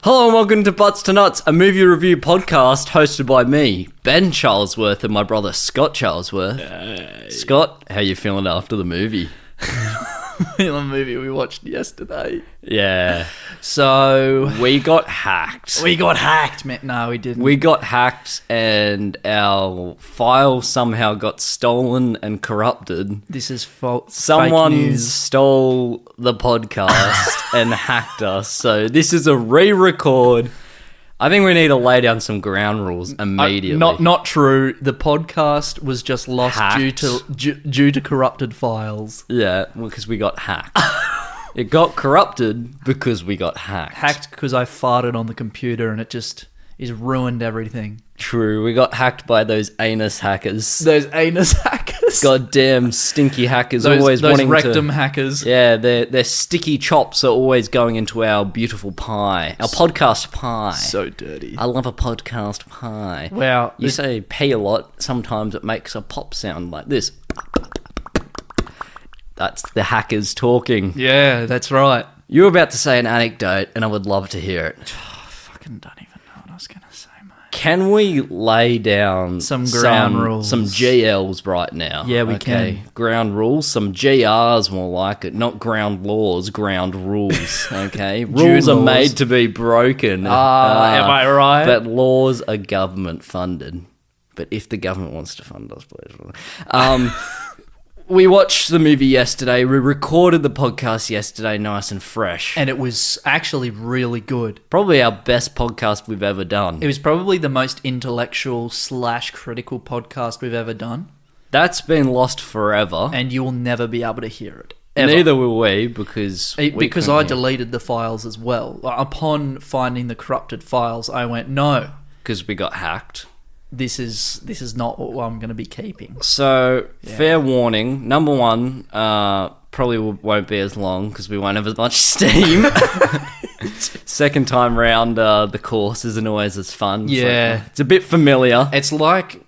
Hello and welcome to Butts to Nuts, a movie review podcast hosted by me, Ben Charlesworth, and my brother Scott Charlesworth. Hey. Scott, how you feeling after the movie? The movie we watched yesterday. Yeah. So we got hacked. We got hacked, man. No, we didn't. We got hacked and our file somehow got stolen and corrupted. This is false. Someone stole the podcast and hacked us. So this is a re-record. I think we need to lay down some ground rules immediately. Not true. The podcast was just lost due to corrupted files. Yeah, because we got hacked. It got corrupted because we got hacked. Hacked because I farted on the computer and it just is ruined everything. True, we got hacked by those anus hackers. Those anus hackers. Goddamn stinky hackers, those wanting rectum rectum hackers. Yeah, their sticky chops are always going into our beautiful pie. Our podcast pie. So dirty. I love a podcast pie. Wow. You say pee a lot, sometimes it makes a pop sound like this. That's the hackers talking. Yeah, that's right. You were about to say an anecdote, and I would love to hear it. I fucking don't even know what I was going to say, mate. Can we lay down some ground rules? Some GLs right now. Yeah, we can. Ground rules, some GRs more like it. Not ground laws, ground rules. Okay? Rules are made to be broken. Am I right? But laws are government funded. But if the government wants to fund us, please. We watched the movie yesterday. We recorded the podcast yesterday, nice and fresh. And it was actually really good. Probably our best podcast we've ever done. It was probably the most intellectual / critical podcast we've ever done. That's been lost forever. And you will never be able to hear it. Ever. Neither will we, because I deleted the files as well. Upon finding the corrupted files, I went, no. Because we got hacked. This is not what I'm going to be keeping. So, fair warning. Number one, probably won't be as long because we won't have as much steam. Second time round, the course isn't always as fun. Yeah. It's a bit familiar. It's like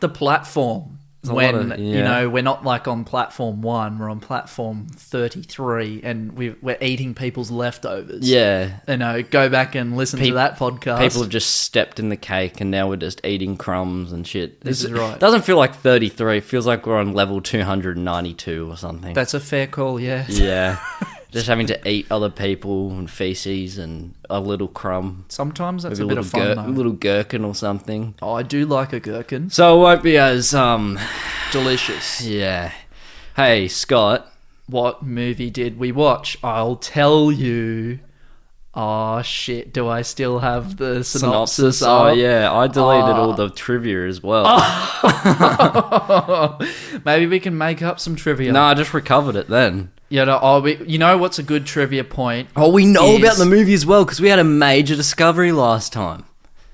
the platform. When you know, we're not like on platform 1, we're on platform 33 and we're eating people's leftovers. Yeah. You know, go back and listen to that podcast. People have just stepped in the cake and now we're just eating crumbs and shit. This is right. It doesn't feel like 33. It feels like we're on level 292 or something. That's a fair call, yeah. Yeah. Just having to eat other people and feces and a little crumb. Sometimes that's maybe a bit of fun, though. A little gherkin or something. Oh, I do like a gherkin. So it won't be as... delicious. Yeah. Hey, Scott. What movie did we watch? I'll tell you. Oh, shit. Do I still have the synopsis up? Oh, yeah. I deleted all the trivia as well. Maybe we can make up some trivia. No, I just recovered it then. You know what's a good trivia point? Oh, we know about the movie as well because we had a major discovery last time.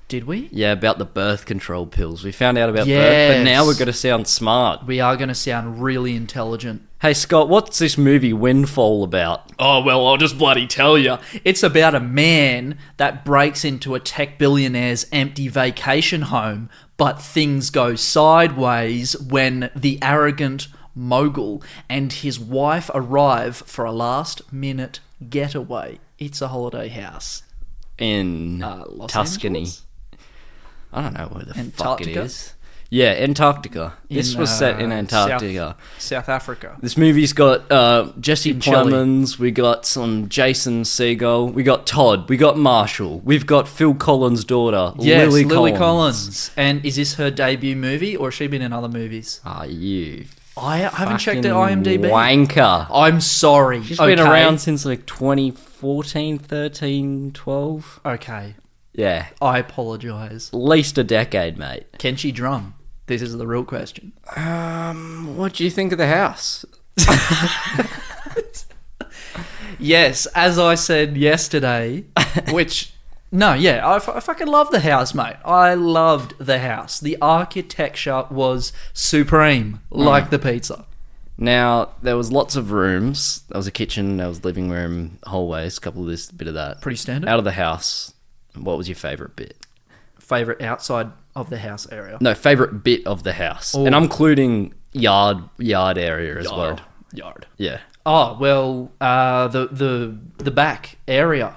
Did we? Yeah, about the birth control pills. We found out about birth, but now we're going to sound smart. We are going to sound really intelligent. Hey, Scott, what's this movie Windfall about? Oh, well, I'll just bloody tell you. It's about a man that breaks into a tech billionaire's empty vacation home, but things go sideways when the arrogant mogul and his wife arrive for a last-minute getaway. It's a holiday house. In Tuscany. Angeles? I don't know where the Antarctica? fuck it is. Yeah, Antarctica. This was set in Antarctica. South Africa. This movie's got Jesse Plemons, Chile. we got some Jason Segel, we got Todd, we got Marshall, we've got Phil Collins' daughter, Yes, Lily Collins. And is this her debut movie, or has she been in other movies? You I haven't checked the IMDb. wanker. I'm sorry. She's been around since like 2014, 13, 12. Okay. Yeah. I apologise. At least a decade, mate. Can she drum? This is the real question. What do you think of the house? Yes, as I said yesterday, which... No, yeah, I fucking love the house, mate. I loved the house. The architecture was supreme, like the pizza. Now, there was lots of rooms. There was a kitchen, there was living room, hallways, a couple of this, bit of that. Pretty standard. Out of the house, what was your favourite bit? Favourite outside of the house area? No, favourite bit of the house. Ooh. And I'm including yard area as well. Yard. Yeah. Oh, well, the back area.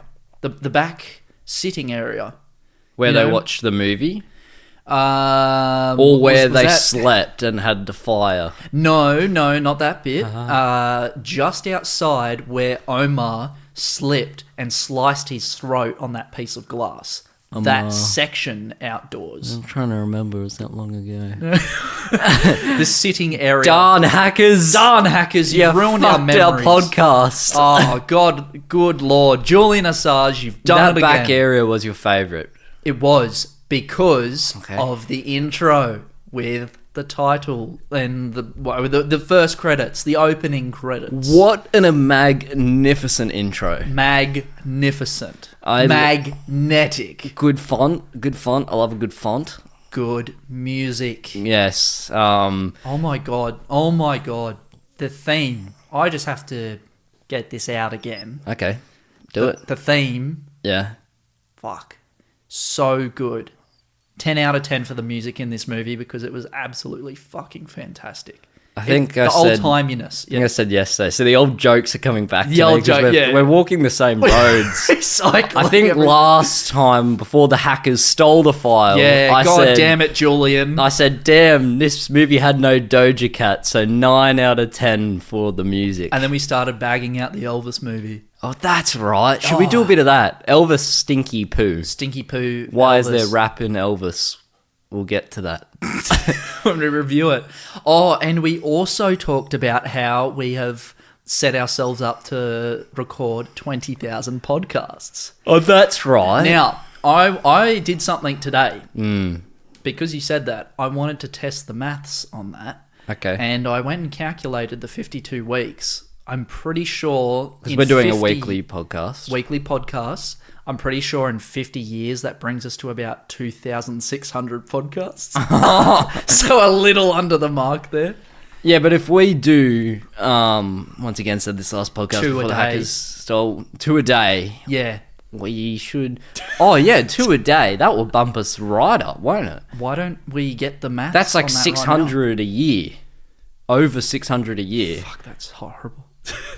the back sitting area. Where You they know? watched the movie? Or Or where they slept and had the fire? No, not that bit. Just outside where Omar slipped and sliced his throat on that piece of glass. That section outdoors. I'm trying to remember. It was that long ago. The sitting area. Darn hackers! You ruined our fucked our memories. podcast. Oh, God, good Lord. Julian Assange, you've done that it again. back area was your favourite. It was because Okay. of the intro with the title and the first credits, the opening credits. What a magnificent intro. Magnificent. I- Magnetic. Good font. I love a good font. Good music. Yes. Oh my god. The theme. I just have to get this out again. Okay. Do it. The theme. Yeah. Fuck. So good. 10 out of 10 for the music in this movie because it was absolutely fucking fantastic. I think the I said... old-timiness. I think I said yesterday. So the old jokes are coming back. The old joke, We're walking the same roads. Recycling I think everything. last time, before the hackers stole the file, Yeah, I god said, damn it, Julian. I said, damn, this movie had no Doja Cat, so 9 out of 10 for the music. And then we started bagging out the Elvis movie. Oh, that's right. Should we do a bit of that? Elvis Stinky Poo. Stinky Poo. Why is Elvis. there rap in Elvis? We'll get to that. When we review it. Oh, and we also talked about how we have set ourselves up to record 20,000 podcasts. Oh, that's right. Now, I did something today. Because you said that, I wanted to test the maths on that. Okay. And I went and calculated the 52 weeks. I'm pretty sure... Because in we're doing 50 a weekly podcast. Weekly podcasts. I'm pretty sure in 50 years that brings us to about 2,600 podcasts. So a little under the mark there. Yeah, but if we do, once again, said this last podcast 2 a before the day. hackers stole 2 a day, Yeah. we should... Oh, yeah, 2 a day. That will bump us right up, won't it? Why don't we get the maths That's like on that 600 a year. Over 600 a year. Fuck, that's horrible.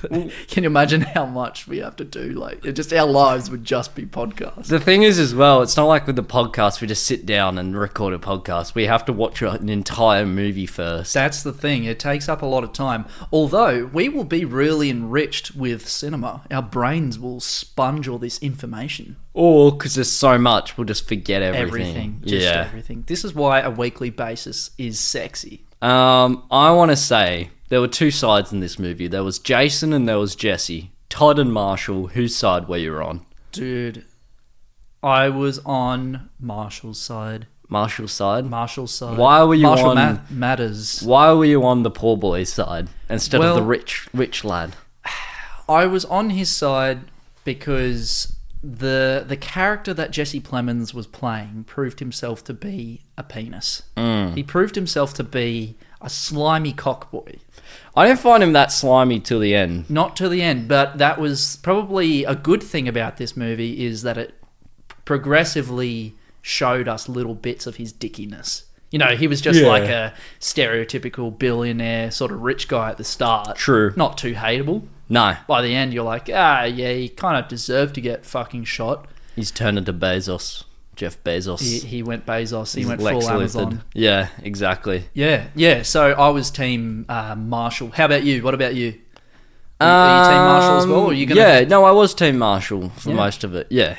Can you imagine how much we have to do? Like, just our lives would just be podcasts. The thing is as well, it's not like with the podcast, we just sit down and record a podcast. We have to watch an entire movie first. That's the thing. It takes up a lot of time. Although, we will be really enriched with cinema. Our brains will sponge all this information. Or, because there's so much, we'll just forget everything. Everything. This is why a weekly basis is sexy. I want to say... There were 2 sides in this movie. There was Jason and there was Jesse. Todd and Marshall. Whose side were you on? Dude, I was on Marshall's side. Marshall's side? Marshall's side. Why were you Marshall on... matters. Why were you on the poor boy's side instead of the Well- rich lad? I was on his side because the character that Jesse Plemons was playing proved himself to be a penis. He proved himself to be a slimy cockboy. I didn't find him that slimy till the end. Not to the end, but that was probably a good thing about this movie is that it progressively showed us little bits of his dickiness. You know, he was just like a stereotypical billionaire sort of rich guy at the start. True. Not too hateable. No. By the end, you're like, yeah, he kind of deserved to get fucking shot. He's turned into Bezos. Jeff Bezos. He went Bezos. He He's went Lex full Amazon. Luthor. Yeah, exactly. Yeah. So I was team Marshall. How about you? What about you? Are you team Marshall as well? Or are you gonna... Yeah, no, I was team Marshall for most of it. Yeah.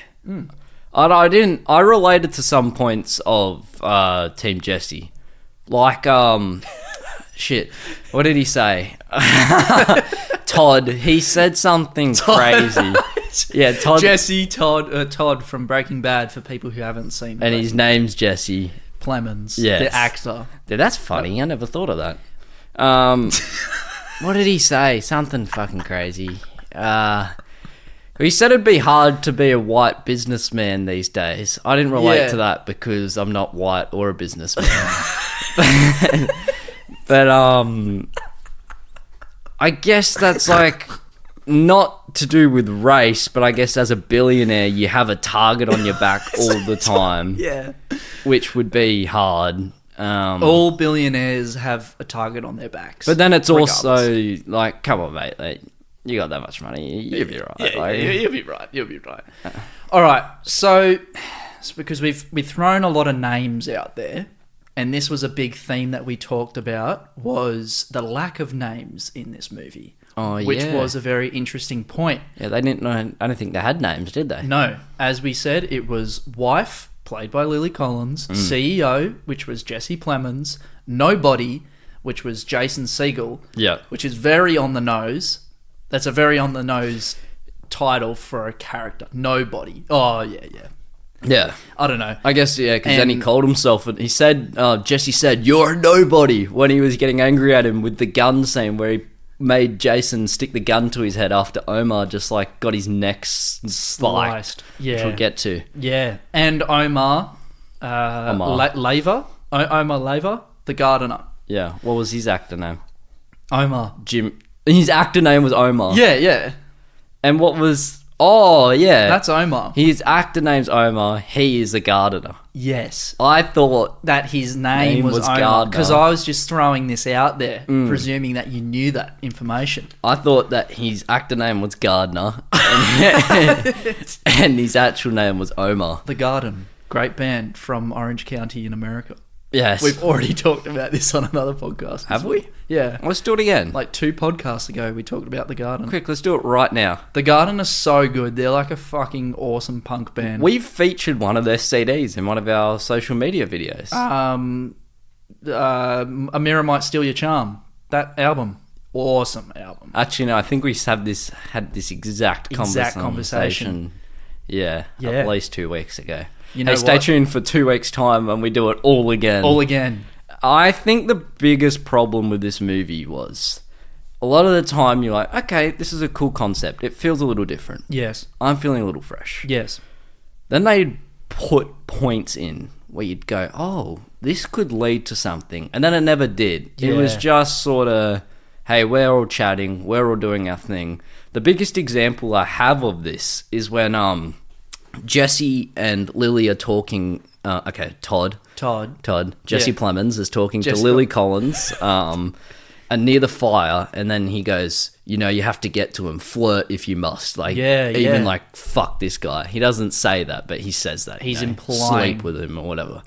I didn't. I related to some points of Team Jesse, like shit. What did he say? Todd. He said something crazy. Yeah, Todd. Jesse Todd from Breaking Bad for people who haven't seen. And his name's Jesse Plemons, Yes. the actor. Dude, that's funny. I never thought of that. What did he say? Something fucking crazy. He said it'd be hard to be a white businessman these days. I didn't relate to that because I'm not white or a businessman. but I guess that's like not to do with race, but I guess as a billionaire you have a target on your back all the time. Yeah. Which would be hard. All billionaires have a target on their backs. But then it's regardless. also like, come on, mate. Like, You got that much money, you'll be right. Yeah, like- you'll be right. You'll be right. All right. So it's because we've thrown a lot of names out there, and this was a big theme that we talked about was the lack of names in this movie. Oh, which yeah. was a very interesting point. Yeah, they didn't know. I don't think they had names, did they? No, as we said, it was wife, played by Lily Collins, CEO, which was Jesse Plemons, Nobody, which was Jason Segel, Yeah. which is very on the nose. That's a very on the nose title for a character. Nobody. Oh, yeah. Yeah. I don't know. I guess, yeah, because then he And- called himself, and he said, Jesse said, "You're nobody," when he was getting angry at him with the gun scene where he made Jason stick the gun to his head after Omar just, like, got his neck sliced. Yeah. Which we'll get to. Yeah. And Omar, Laver, Omar Laver, the gardener. Yeah. What was his actor name? Omar. Jim. His actor name was Omar. Yeah. And what was... Oh, yeah. That's Omar. His actor name's Omar. He is a gardener. Yes. I thought... That his name was Omar. Gardner. Because I was just throwing this out there, presuming that you knew that information. I thought that his actor name was Gardner. And his actual name was Omar. The Garden. Great band from Orange County in America. Yes. We've already talked about this on another podcast. Have we? Yeah. Let's do it again. Like 2 podcasts ago, we talked about The Garden. Quick, let's do it right now. The Garden is so good. They're like a fucking awesome punk band. We've featured one of their CDs in one of our social media videos. A Mirror Might Steal Your Charm. That album. Awesome album. Actually, no, I think we had this exact conversation. Yeah, Yeah. at least 2 weeks ago. You know Hey, stay what? tuned for 2 weeks' time when we do it all again. All again. I think the biggest problem with this movie was a lot of the time you're like, okay, this is a cool concept. It feels a little different. Yes. I'm feeling a little fresh. Yes. Then they'd put points in where you'd go, oh, this could lead to something. And then it never did. It was Yeah. just sort of, hey, we're all chatting, we're all doing our thing. The biggest example I have of this is when Jesse and Lily are talking, Todd, Jesse Yeah. Plemons is talking Jesse to Lily Collins, and near the fire, and then he goes, you know, you have to get to him, flirt if you must. Like, Yeah, even yeah. like, fuck this guy. He doesn't say that, but he says that. He's you know, implying. sleep with him or whatever.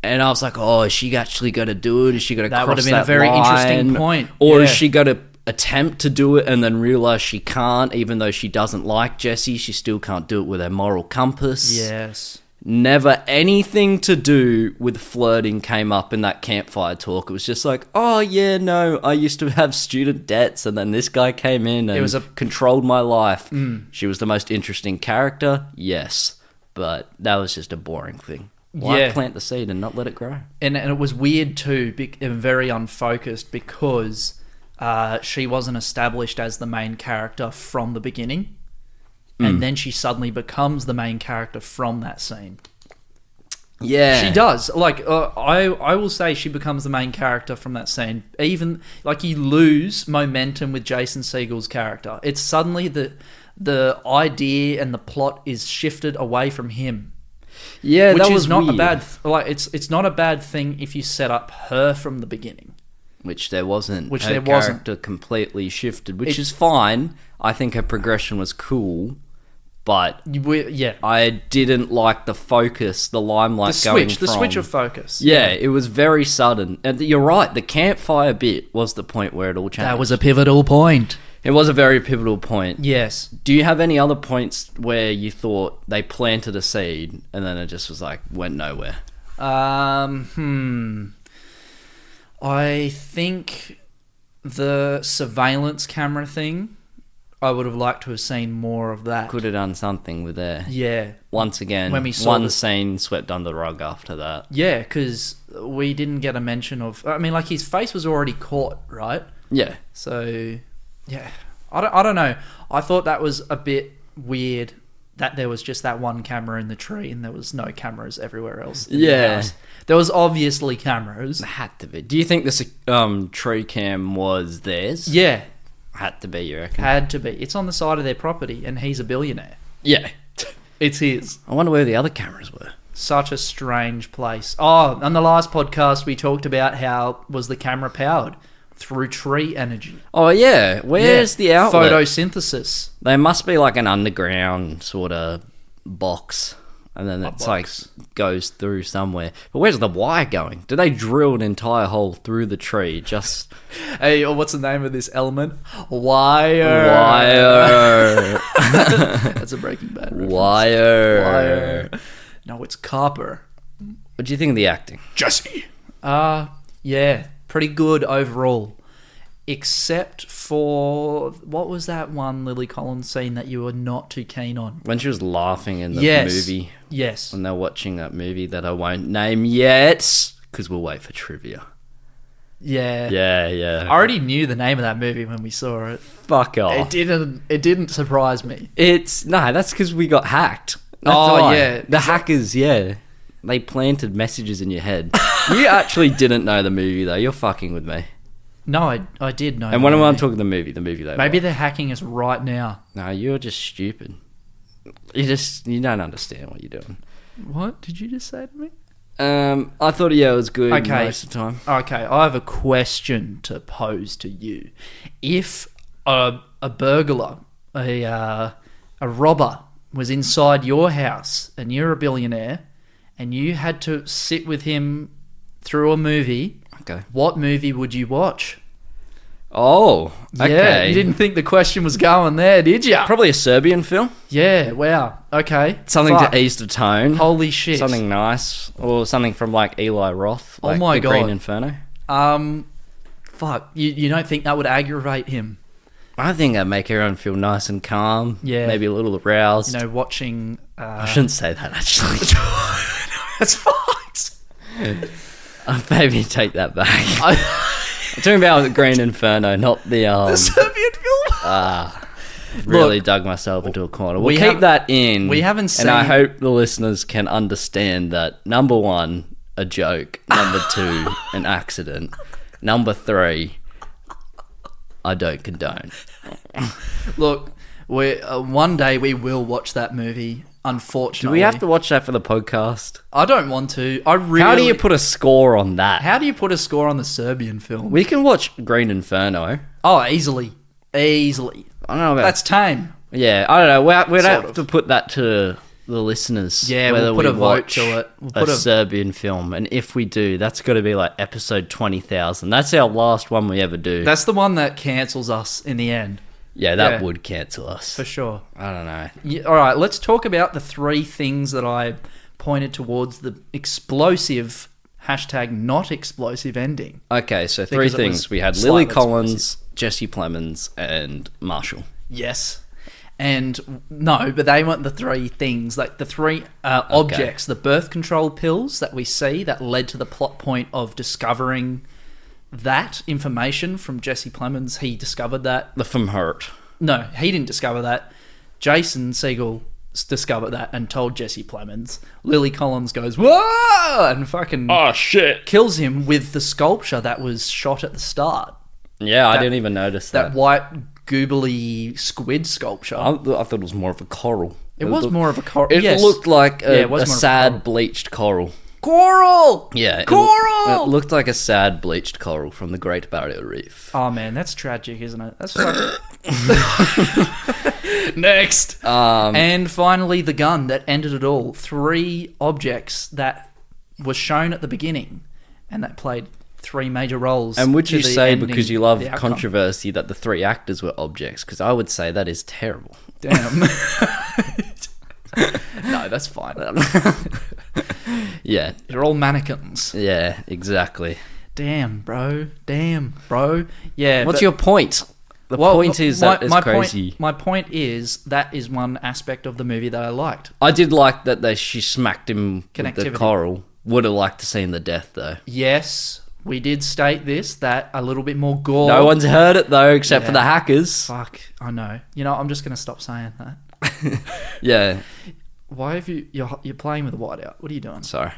And I was like, oh, is she actually going to do it? Is she going to That cross would have been a that very line? interesting point. Or Yeah. is she going to attempt to do it and then realize she can't, even though she doesn't like Jesse? She still can't do it with her moral compass. Yes. Never anything to do with flirting came up in that campfire talk. It was just like, oh yeah, no, I used to have student debts, and then this guy came in and controlled my life. She was the most interesting character, yes, but that was just a boring thing. Why Yeah. plant the seed and not let it grow? And it was weird too, and very unfocused because she wasn't established as the main character from the beginning. And then she suddenly becomes the main character from that scene. Yeah, She does. Like, I will say she becomes the main character from that scene. Even, like, you lose momentum with Jason Segel's character. It's suddenly the idea and the plot is shifted away from him. Yeah, Which that is was not weird. a bad... It's not a bad thing if you set up her from the beginning. Which there wasn't. Which Her there wasn't. character completely shifted, which It- is fine. I think her progression was cool, but Yeah. I didn't like the focus, the limelight going from... The switch of focus. Yeah, it was very sudden. And you're right, the campfire bit was the point where it all changed. That was a pivotal point. It was a very pivotal point. Yes. Do you have any other points where you thought they planted a seed and then it just was like, went nowhere? I think the surveillance camera thing, I would have liked to have seen more of that. Could have done something with there. Yeah. Once again, When we saw one the- scene swept under the rug after that. Yeah, because we didn't get a mention of... I mean, like, his face was already caught, right? Yeah. So, yeah. I don't know. I thought that was a bit weird that there was just that one camera in the tree and there was no cameras everywhere else. in the Yeah. house. There was obviously cameras. Had to be. Do you think this tree cam was theirs? Yeah, Had to be, you reckon? had to be. It's on the side of their property and he's a billionaire. Yeah. It's his. I wonder where the other cameras were. Such a strange place. Oh, on the last podcast we talked about how was the camera powered. through tree energy. Oh, yeah. Where's the outlet? Photosynthesis. There must be like an underground sort of box. And then it's like goes through somewhere. But where's the wire going? Do they drill an entire hole through the tree? Just Hey, what's the name of this element? Wire. That's a Breaking Bad reference. Wire. No, it's copper. What do you think of the acting? Jesse. Yeah, pretty good overall. Except for, what was that one Lily Collins scene that you were not too keen on? When she was laughing in the movie. Yes. When they're watching that movie that I won't name yet, because we'll wait for trivia. Yeah. Yeah. I already knew the name of that movie when we saw it. Fuck off. It didn't surprise me. That's because we got hacked. That's Oh, why. yeah. The hackers, they planted messages in your head. You actually didn't know the movie, though. You're fucking with me. No, I did know. And when I'm talking the movie they maybe they're hacking us right now. No, you're just stupid. You don't understand what you're doing. What did you just say to me? I thought it was good most of the time. Okay, I have a question to pose to you. If a burglar, a robber was inside your house and you're a billionaire and you had to sit with him through a movie, okay, what movie would you watch? Oh, okay. Yeah, you didn't think the question was going there, did you? Probably a Serbian film. Yeah, wow. Okay. Something Fuck. to ease the tone. Holy shit. Something nice. Or something from like Eli Roth. Oh Like my the God. Green Inferno. Fuck. You don't think that would aggravate him? I think that'd make everyone feel nice and calm. Yeah. Maybe a little aroused. You know, watching... I shouldn't say that, actually. That's fucked. Maybe take that back. I'm talking about the Green Inferno, not the... The Serbian film? Really dug myself into a corner. We'll we keep haven't- that in. we haven't seen... And I hope the listeners can understand that, number one, a joke. Number two, an accident. Number three, I don't condone. Look, one day we will watch that movie, unfortunately. Do we have to watch that for the podcast? I don't want to. How do you put a score on that? How do you put a score on the Serbian film? We can watch Green Inferno. Oh, easily. Easily. I don't know about... That's tame. Yeah, I don't know. We'd Sort have of. to put that to the listeners. Yeah, whether we'll put we a vote watch to it. We'll a put a... Serbian film. And if we do, that's got to be like episode 20,000. That's our last one we ever do. That's the one that cancels us in the end. Yeah, that Yeah. would cancel us. For sure. I don't know. Yeah, all right, let's talk about the three things that I pointed towards the explosive hashtag not explosive ending. Okay, so three Because it things. was We had Lily slightly Collins, Jesse Plemons, and Marshall. Yes. And no, but they weren't the three things. Like the three objects, the birth control pills that we see that led to the plot point of discovering that information from Jesse Plemons. He discovered that. The from Hurt. No, he didn't discover that. Jason Segel discovered that and told Jesse Plemons. Lily Collins goes, whoa! And fucking shit. kills him with the sculpture that was shot at the start. Yeah, I didn't even notice that. That white, goobly squid sculpture. I thought it was more of a coral. It was more of a coral. It Yes. looked like it was a more of a sad coral. bleached coral. Coral! Yeah. Coral! It looked like a sad bleached coral from the Great Barrier Reef. Oh man, that's tragic, isn't it? That's fucking... Next! And finally, the gun that ended it all. Three objects that were shown at the beginning and that played three major roles. And would to you the say, ending, because you love the outcome. controversy, that the three actors were objects? Because I would say that is terrible. Damn. No, that's fine. Yeah. They're all mannequins. Yeah, exactly. Damn, bro. Yeah. What's but- your point? The well, point is that it's crazy. My point is that is one aspect of the movie that I liked. I did like that she smacked him with the Connectivity. coral. Would have liked to seen the death, though. Yes, we did state this, that a little bit more gore. No one's heard it, though, except for Yeah. the hackers. Fuck, I know. You know, I'm just going to stop saying that. Yeah. Why have you're playing with a whiteout? What are you doing? Sorry.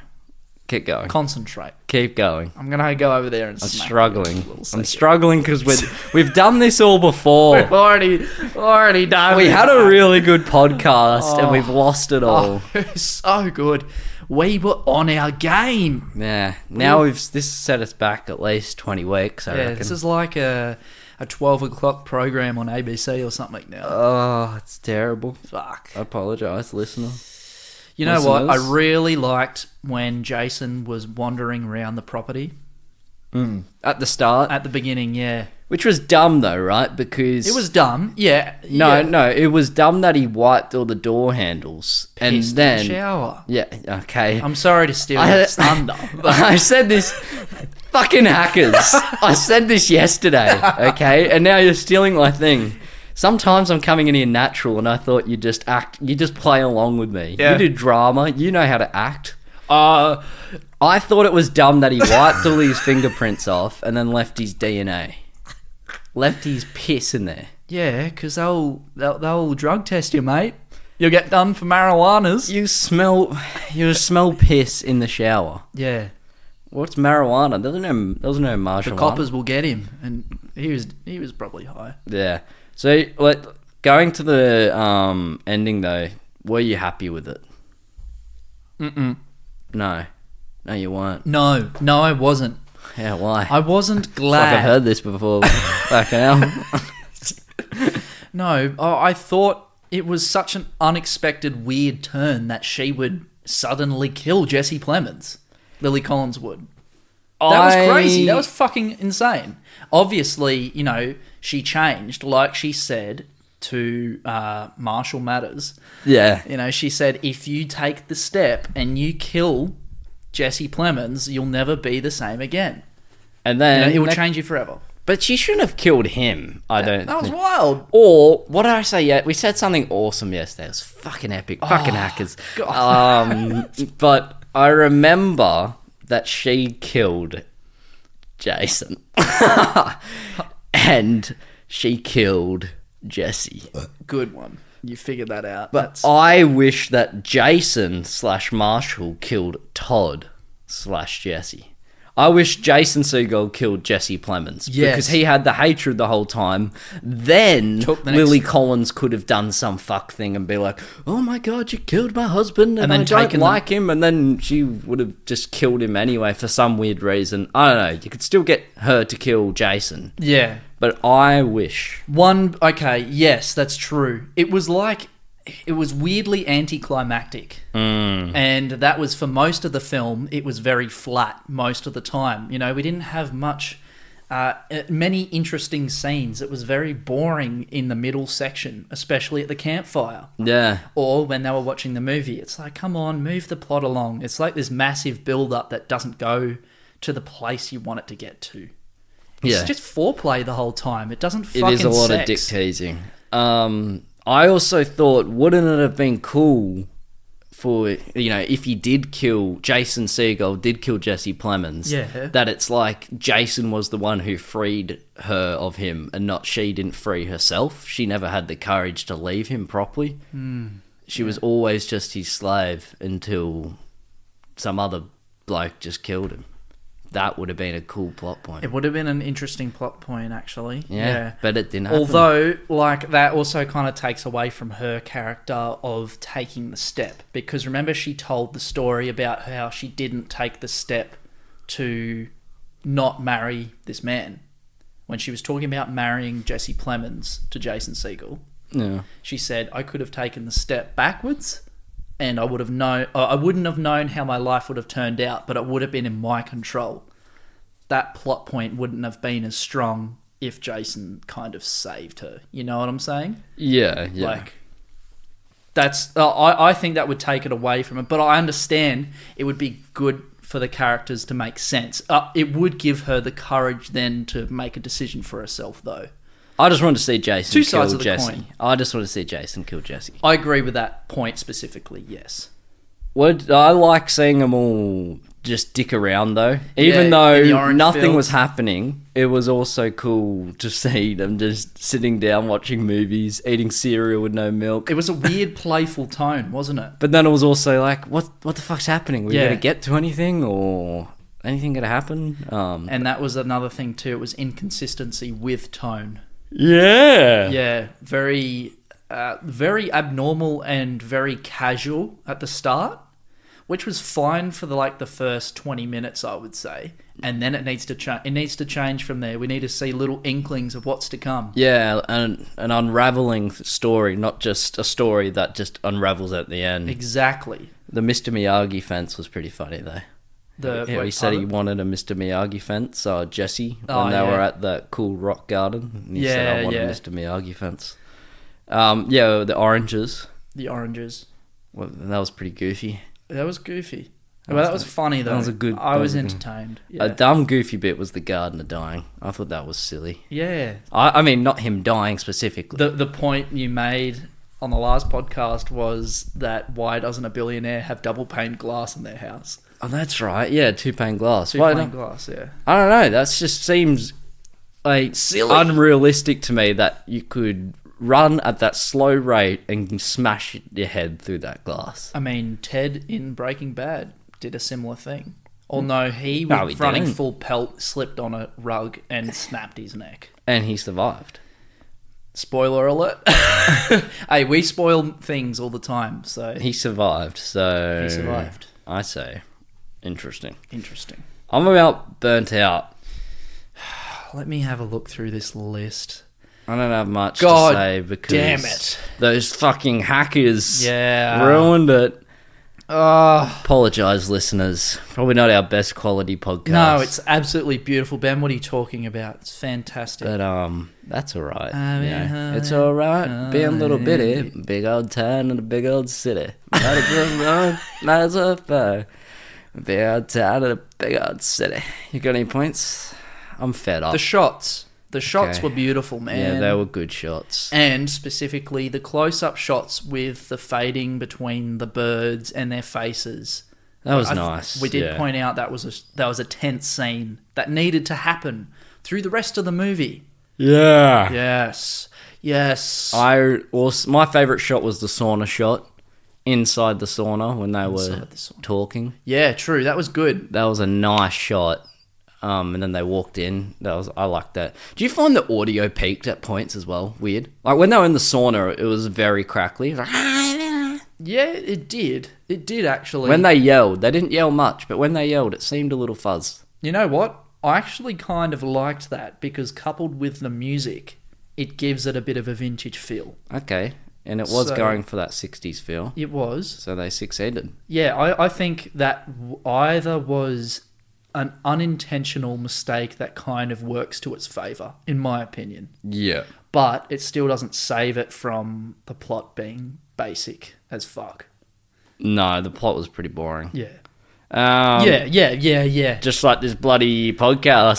Keep going. Concentrate. Keep going. I'm going to go over there and I'm smack struggling. you a little I'm second. struggling because we've done this all before. We've already done We it. had a really good podcast and we've lost it all. Oh, it was so good. We were on our game. Yeah. Now this set us back at least 20 weeks, I reckon. This is like a 12 o'clock program on ABC or something now. Oh, it's terrible. Fuck. I apologise, listener. You know what? Listeners? I really liked when Jason was wandering around the property. At the start. At the beginning, yeah. Which was dumb, though, right? Because... It was dumb, yeah. No, it was dumb that he wiped all the door handles. And Pissed in then... the shower. Yeah, okay. I'm sorry to steal your thunder. I said this... Fucking hackers. I said this yesterday, okay? And now you're stealing my thing. Sometimes I'm coming in here natural and I thought you just play along with me. Yeah. You do drama. You know how to act. I thought it was dumb that he wiped all his fingerprints off and then left his DNA. Left his piss in there. Yeah, because they'll drug test you, mate. You'll get done for marijuanas. You smell piss in the shower. Yeah. What's marijuana? There was no marshmallow. The coppers will get him, and he was probably high. Yeah. So, going to the ending though, were you happy with it? No, you weren't. No, I wasn't. Yeah, why? I wasn't Like glad. I've heard this before. Back now. No, I thought it was such an unexpected, weird turn that she would suddenly kill Jesse Plemons. Lily Collins would. That was crazy. That was fucking insane. Obviously, she changed, like she said to Marshall Matters. Yeah. She said, if you take the step and you kill Jesse Plemons, you'll never be the same again. And then it will change you forever. But she shouldn't have killed him. That was wild. Or what did I say? Yeah, we said something awesome yesterday. It was fucking epic. Fucking hackers. But I remember that she killed Jason, and she killed Jesse. Good one. You figured that out. But I wish that Jason/Marshall killed Todd/Jesse. I wish Jason Segel killed Jesse Plemons. Yes. Because he had the hatred the whole time. Then Lily Collins could have done some fuck thing and be like, oh my God, you killed my husband and I don't like him. And then she would have just killed him anyway for some weird reason. I don't know. You could still get her to kill Jason. Yeah. But I wish. Okay, yes, that's true. It was weirdly anticlimactic. And that was for most of the film, it was very flat most of the time. We didn't have many interesting scenes. It was very boring in the middle section, especially at the campfire. Yeah. Or when they were watching the movie. It's like, come on, move the plot along. It's like this massive build-up that doesn't go to the place you want it to get to. It's just foreplay the whole time. It doesn't fucking It is a lot sex. of dick teasing. I also thought, wouldn't it have been cool for, if he did kill, Jason Segel did kill Jesse Plemons, that it's like Jason was the one who freed her of him and not she didn't free herself. She never had the courage to leave him properly. She was always just his slave until some other bloke just killed him. That would have been a cool plot point. It would have been an interesting plot point, actually. Yeah. But it didn't happen. Although, that also kind of takes away from her character of taking the step. Because remember, she told the story about how she didn't take the step to not marry this man. When she was talking about marrying Jesse Plemons to Jason Segel, she said, I could have taken the step backwards and I wouldn't have known how my life would have turned out, but it would have been in my control. That plot point wouldn't have been as strong if Jason kind of saved her. You know what I'm saying? Yeah. That's. I think that would take it away from it, but I understand it would be good for the characters to make sense. It would give her the courage then to make a decision for herself, though. I just wanted to see Jason kill sides of the Jesse. coin. I just want to see Jason kill Jesse. I agree with that point specifically, yes. I like seeing them all just dick around, though. Even in though the orange nothing fields. was happening, it was also cool to see them just sitting down watching movies, eating cereal with no milk. It was a weird, playful tone, wasn't it? But then it was also like, what the fuck's happening? Are we Yeah. going to get to anything or anything going to happen? And that was another thing too. It was inconsistency with tone. Yeah. Yeah, very abnormal and very casual at the start. which was fine for the first 20 minutes, I would say. And then it needs to change. It needs to change from there. We need to see little inklings of what's to come. Yeah, and an unraveling story, not just a story that just unravels at the end. Exactly. The Mr. Miyagi fence was pretty funny, though. He said he wanted a Mr. Miyagi fence, Jesse, when they were at that cool rock garden. And he said, I want a Mr. Miyagi fence. The oranges. The oranges. Well, that was pretty goofy. That was goofy. Well, that was funny, though. That was a good... I was entertained. Yeah. A dumb, goofy bit was the gardener dying. I thought that was silly. Yeah. I mean, not him dying specifically. The point you made on the last podcast was that why doesn't a billionaire have double-paned glass in their house? Oh, that's right. Yeah, two-pane glass. Two-pane glass, yeah. I don't know. That just seems silly, unrealistic to me that you could run at that slow rate and smash your head through that glass. I mean, Ted in Breaking Bad did a similar thing. Although he was running full pelt, slipped on a rug and snapped his neck. And he survived. Spoiler alert. Hey, we spoil things all the time, so... He survived, so... He survived. I say, interesting. I'm about burnt out. Let me have a look through this list. I don't have much to say because... damn it. Those fucking hackers ruined it. Apologise, listeners. Probably not our best quality podcast. No, it's absolutely beautiful. Ben, what are you talking about? It's fantastic. But, that's alright. It's alright. Being a little bitty. Big old town and a big old city. Not a good road, not as a fair. Big old town and a big old city. You got any points? I'm fed up. The shots were beautiful, man. Yeah, they were good shots. And specifically the close-up shots with the fading between the birds and their faces. That was nice. We did point out that was a tense scene that needed to happen through the rest of the movie. Yeah. Yes. My favourite shot was the sauna shot inside the sauna when they were talking. Yeah, true. That was good. That was a nice shot. And then they walked in. I liked that. Do you find the audio peaked at points as well? Weird. Like when they were in the sauna, it was very crackly. It was like, yeah, it did. It did actually. When they yelled, they didn't yell much, but when they yelled, it seemed a little fuzz. You know what? I actually kind of liked that because coupled with the music, it gives it a bit of a vintage feel. Okay. And it was going for that 60s feel. It was. So they succeeded. Yeah, I think that either was an unintentional mistake that kind of works to its favour, in my opinion. Yeah. But it still doesn't save it from the plot being basic as fuck. No, the plot was pretty boring. Yeah. Yeah. Just like this bloody podcast.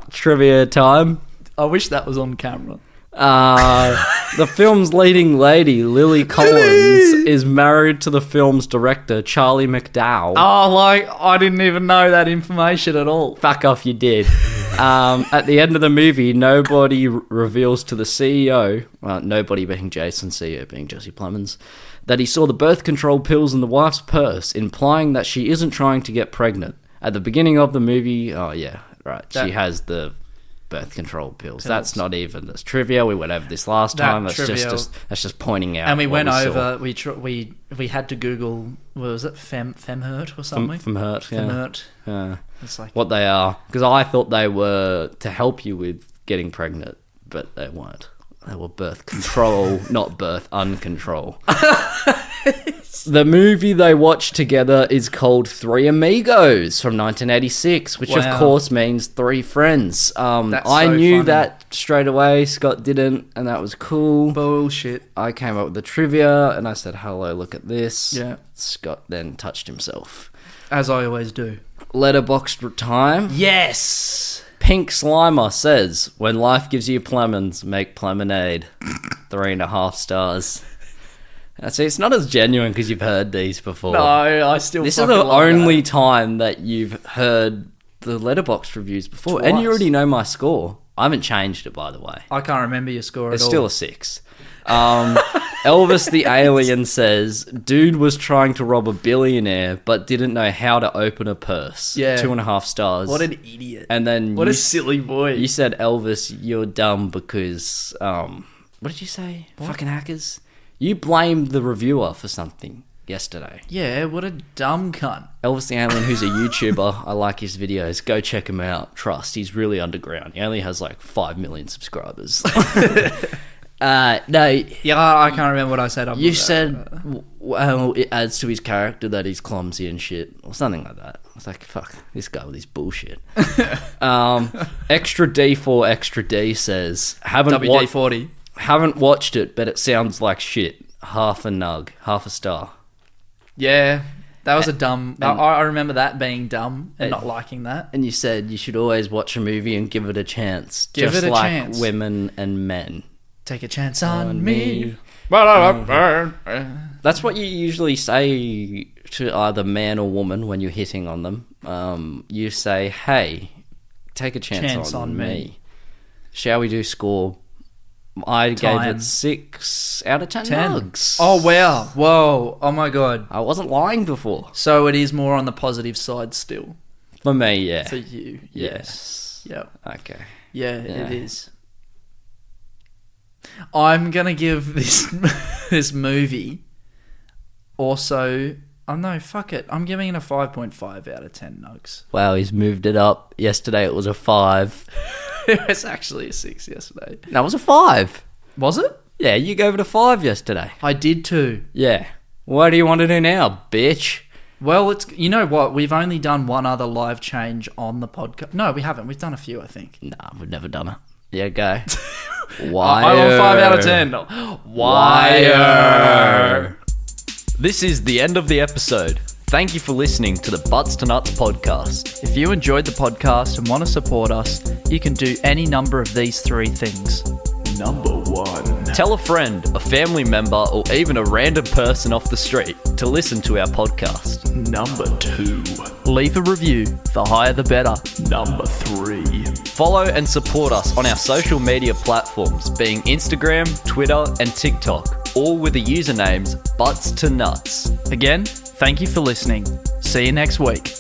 Trivia time. I wish that was on camera. The film's leading lady, Lily Collins, is married to the film's director, Charlie McDowell. Oh, I didn't even know that information at all. Fuck off, you did. At the end of the movie, nobody reveals to the CEO, nobody being Jason, CEO being Jesse Plemons, that he saw the birth control pills in the wife's purse, implying that she isn't trying to get pregnant. At the beginning of the movie, she has the birth control pills. That's not even this trivia. We went over this last time. That's just pointing out. And we went over. We had to Google. What was it? Femhurt or something? Femhurt. Yeah. Femhurt. Yeah. It's like what they are, because I thought they were to help you with getting pregnant, but they weren't. They were birth control, not birth uncontrol. The movie they watched together is called Three Amigos from 1986, which of course means three friends. I knew that straight away. Scott didn't, and that was cool. Bullshit. I came up with the trivia, and I said, hello, look at this. Yeah. Scott then touched himself. As I always do. Letterboxd time. Yes! Pink Slimer says, when life gives you lemons, make lemonade. 3.5 stars. See, it's not as genuine because you've heard these before. No, I still. This is the only time that you've heard the Letterboxd reviews before, and you already know my score. I haven't changed it, by the way. I can't remember your score It's at all. still a 6. Elvis the Alien says, dude was trying to rob a billionaire, but didn't know how to open a purse. Yeah. 2.5 stars. What an idiot. And then what a silly boy. You said, Elvis, you're dumb because, what did you say? What? Fucking hackers? You blamed the reviewer for something. yesterday. Yeah, what a dumb cunt. Elvis the Alien, who's a YouTuber, I like his videos. Go check him out. Trust, he's really underground. He only has like 5 million subscribers. No, Yeah, I can't remember what I said. you said, well, it adds to his character that he's clumsy and shit, or something like that. I was like, fuck, this guy with his bullshit. Extra D for Extra D says, WD-40. haven't watched it, but it sounds like shit. Half a nug, half a star. Yeah, that was a dumb... I remember that being dumb and not liking that. And you said you should always watch a movie and give it a chance. Give just it a like chance. women and men. Take a chance on me. That's what you usually say to either man or woman when you're hitting on them. You say, hey, take a chance on me. Shall we do score? I gave it 6 out of 10 nugs. Oh, wow. Whoa. Oh, my God. I wasn't lying before. So it is more on the positive side still. For me, yeah. For you. Yeah. Yes. Yep. Okay. Yeah, it is. I'm going to give this movie also... Oh, no, fuck it. I'm giving it a 5.5 out of 10 nugs. Wow, he's moved it up. Yesterday it was a 5. It was actually a 6 yesterday. No, it was a 5. Was it? Yeah, you gave it a 5 yesterday. I did too. Yeah. What do you want to do now, bitch? Well, it's... You know what? We've only done one other live change on the podcast. No, we haven't. We've done a few, I think. Nah, we've never done it. Yeah, go. Wire. I want 5 out of 10. Wire. This is the end of the episode. Thank you for listening to the Butts to Nuts podcast. If you enjoyed the podcast and want to support us, you can do any number of these 3 things. Number 1. Tell a friend, a family member, or even a random person off the street to listen to our podcast. Number 2. Leave a review. The higher the better. Number 3. Follow and support us on our social media platforms, being Instagram, Twitter, and TikTok, all with the usernames Butts to Nuts. Again, thank you for listening. See you next week.